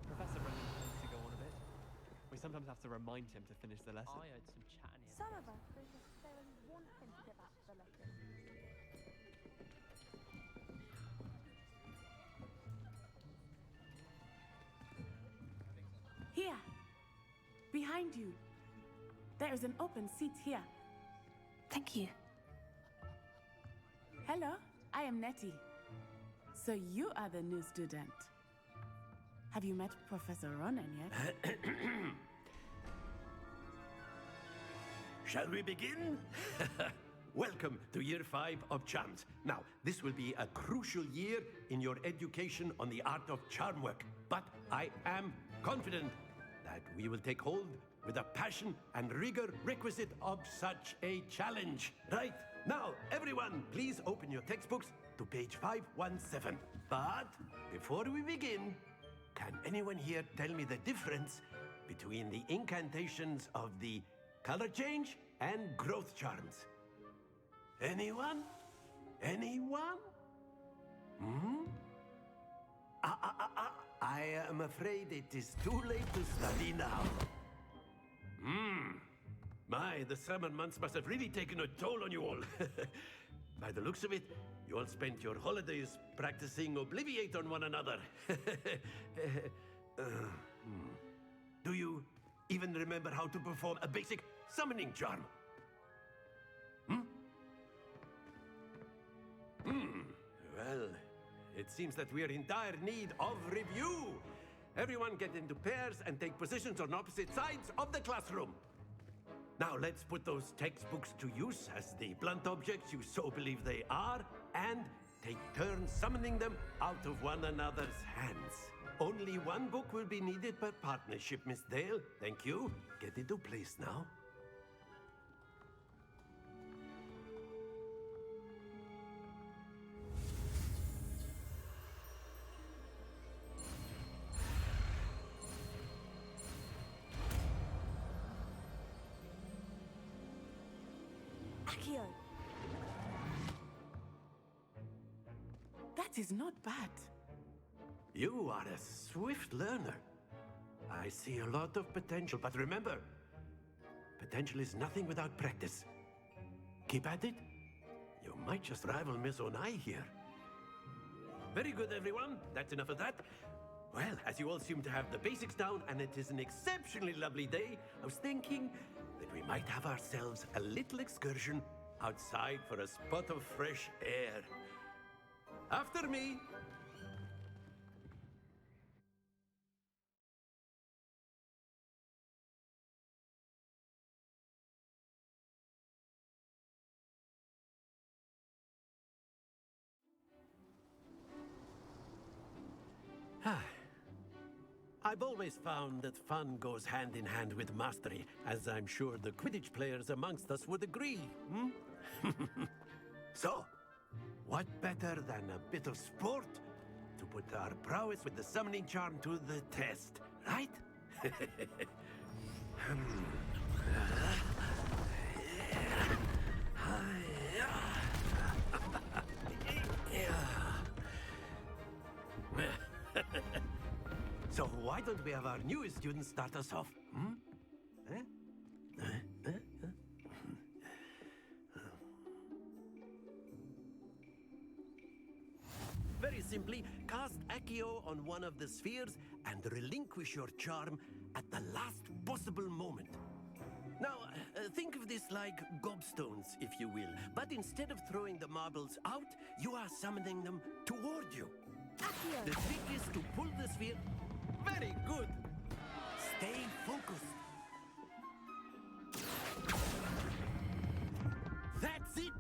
Professor Brennan tends to go on a bit. We sometimes have to remind him to finish the lesson. I heard some chatting here. Some of us don't necessarily want him to get back to the lesson. Here, behind you. There is an open seat here. Thank you. Hello, I am Nettie. So you are the new student. Have you met Professor Ronan yet? Shall we begin? Welcome to Year 5 of Charms. Now, this will be a crucial year in your education on the art of charm work. But I am confident that we will take hold with the passion and rigor requisite of such a challenge. Right, now, everyone, please open your textbooks to page 517. But before we begin, can anyone here tell me the difference between the incantations of the color change and growth charms? Anyone? Anyone? Hmm? I am afraid it is too late to study now. My, the summer months must have really taken a toll on you all. By the looks of it, you all spent your holidays practicing Obliviate on one another. Do you even remember how to perform a basic summoning charm? Well, it seems that we are in dire need of review. Everyone get into pairs and take positions on opposite sides of the classroom. Now let's put those textbooks to use as the blunt objects you so believe they are, and take turns summoning them out of one another's hands. Only one book will be needed per partnership, Miss Dale. Thank you. Get into place now. Accio! That is not bad. You are a swift learner. I see a lot of potential, but remember, potential is nothing without practice. Keep at it. You might just rival Miss Onai here. Very good, everyone. That's enough of that. Well, as you all seem to have the basics down, and it is an exceptionally lovely day, I was thinking that we might have ourselves a little excursion outside for a spot of fresh air. After me. I've always found that fun goes hand in hand with mastery, as I'm sure the Quidditch players amongst us would agree. So, what better than a bit of sport to put our prowess with the summoning charm to the test, right? So why don't we have our newest student start us off? Very simply, cast Accio on one of the spheres and relinquish your charm at the last possible moment. Now, think of this like gobstones, if you will, but instead of throwing the marbles out, you are summoning them toward you. Accio! The trick is to pull the sphere. Very good. Stay focused. That's it.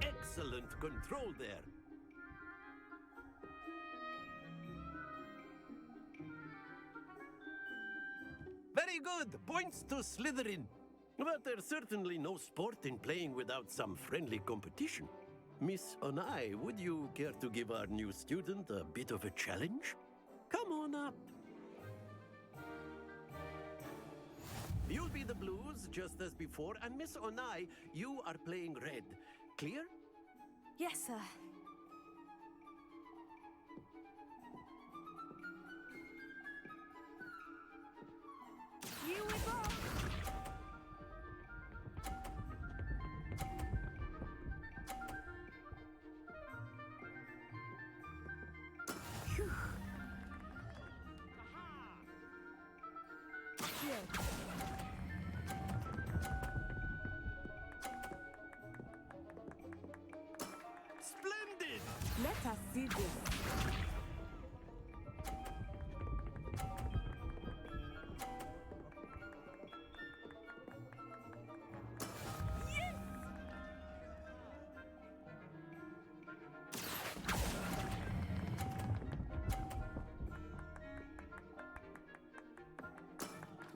Excellent control there. Very good. Points to Slytherin. But there's certainly no sport in playing without some friendly competition. Miss Onai, would you care to give our new student a bit of a challenge? Come on up. You'll be the blues, just as before, and Miss Onai, you are playing red. Clear? Yes, sir. Here we go! Splendid! Let us see this.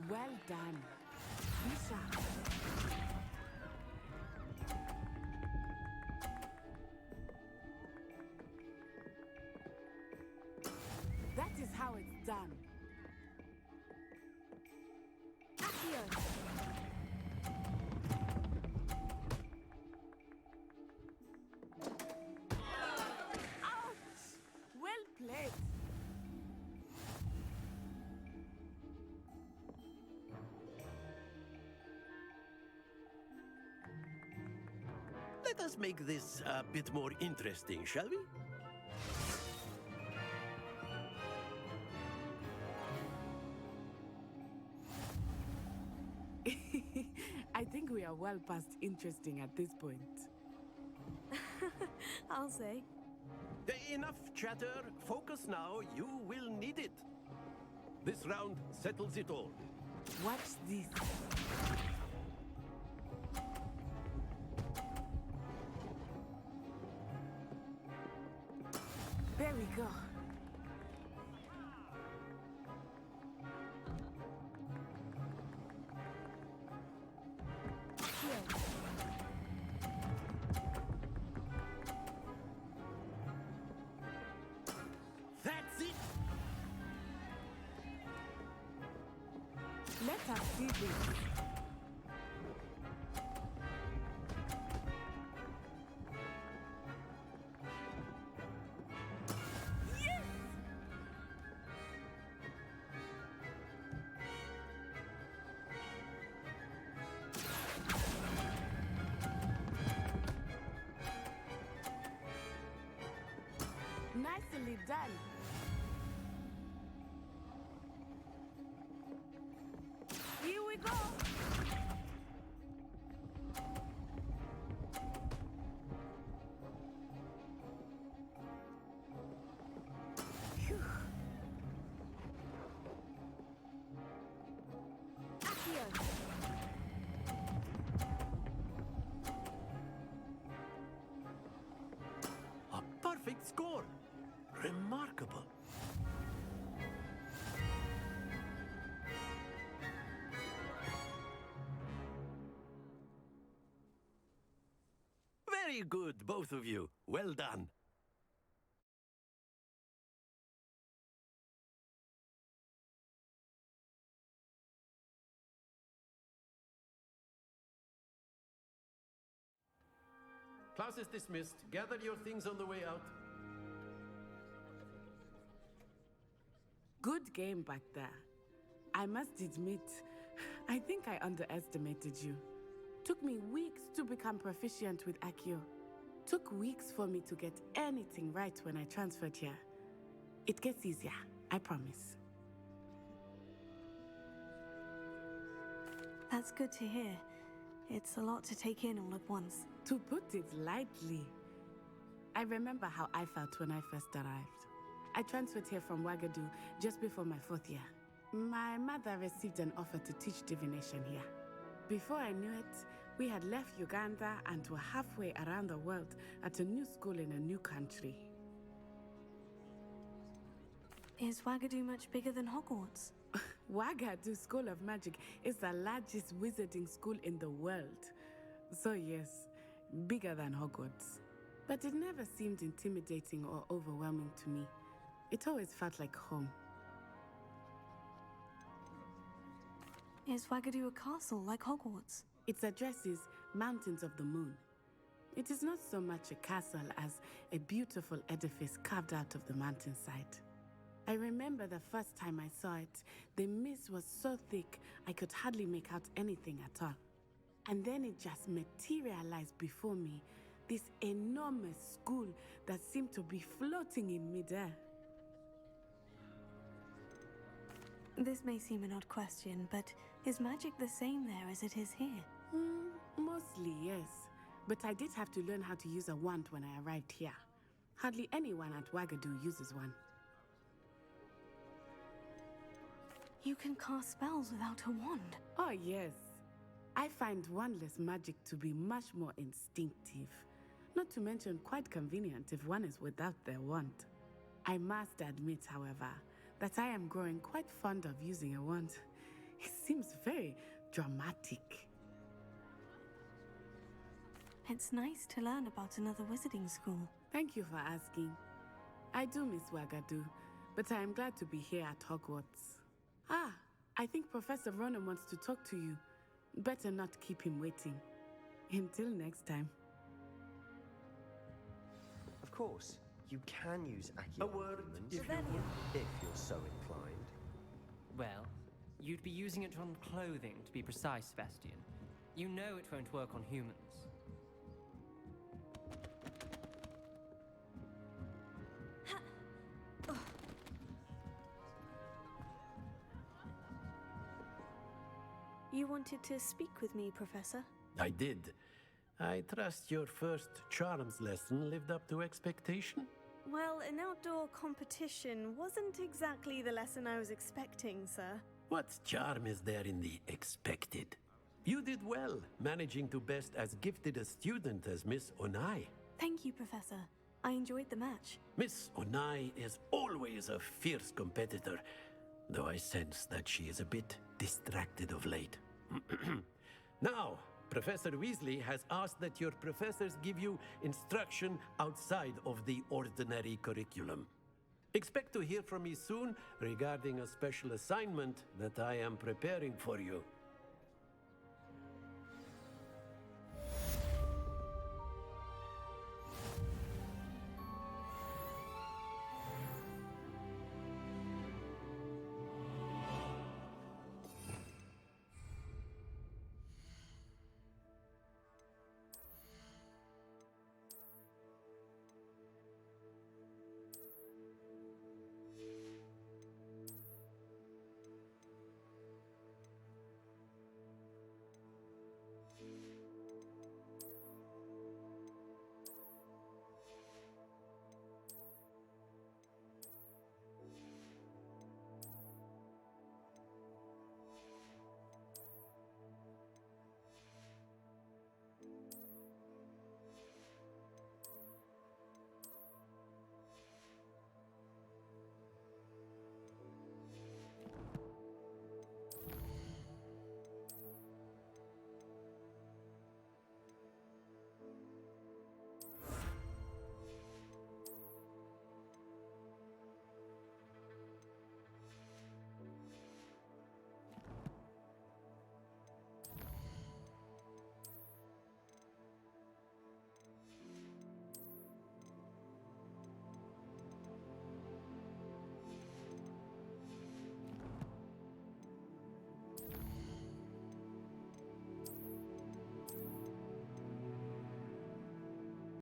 Well done. Misha. That is how it's done. Accio! Ouch! Well played. Let us make this a bit more interesting, shall we? I think we are well past interesting at this point. I'll say. Enough chatter. Focus now. You will need it. This round settles it all. Watch this. There we go. That's it. Let us see this. Nicely done. Here we go. Phew. Accio. A perfect score. Remarkable. Very good, both of you. Well done. Class is dismissed. Gather your things on the way out. Good game back there. I must admit, I think I underestimated you. Took me weeks to become proficient with Accio. Took weeks for me to get anything right when I transferred here. It gets easier, I promise. That's good to hear. It's a lot to take in all at once. To put it lightly, I remember how I felt when I first arrived. I transferred here from Wagadu just before my 4th year. My mother received an offer to teach divination here. Before I knew it, we had left Uganda and were halfway around the world at a new school in a new country. Is Wagadu much bigger than Hogwarts? Wagadu School of Magic is the largest wizarding school in the world. So yes, bigger than Hogwarts. But it never seemed intimidating or overwhelming to me. It always felt like home. Is Wagadu a castle like Hogwarts? Its address is Mountains of the Moon. It is not so much a castle as a beautiful edifice carved out of the mountainside. I remember the first time I saw it, the mist was so thick I could hardly make out anything at all. And then it just materialized before me, this enormous school that seemed to be floating in midair. This may seem an odd question, but is magic the same there as it is here? Mostly, yes. But I did have to learn how to use a wand when I arrived here. Hardly anyone at Wagadu uses one. You can cast spells without a wand. Oh, yes. I find wandless magic to be much more instinctive. Not to mention quite convenient if one is without their wand. I must admit, however, that I am growing quite fond of using a wand. It seems very dramatic. It's nice to learn about another wizarding school. Thank you for asking. I do miss Wagadu, but I am glad to be here at Hogwarts. Ah, I think Professor Ronan wants to talk to you. Better not keep him waiting. Until next time. Of course, you can use Accio A word, if you're so inclined. Well, you'd be using it on clothing, to be precise, Sebastian. You know it won't work on humans. You wanted to speak with me, Professor? I did. I trust your first charms lesson lived up to expectation? Well, an outdoor competition wasn't exactly the lesson I was expecting, sir. What charm is there in the expected? You did well, managing to best as gifted a student as Miss Onai. Thank you, Professor. I enjoyed the match. Miss Onai is always a fierce competitor, though I sense that she is a bit distracted of late. Now, Professor Weasley has asked that your professors give you instruction outside of the ordinary curriculum. Expect to hear from me soon regarding a special assignment that I am preparing for you.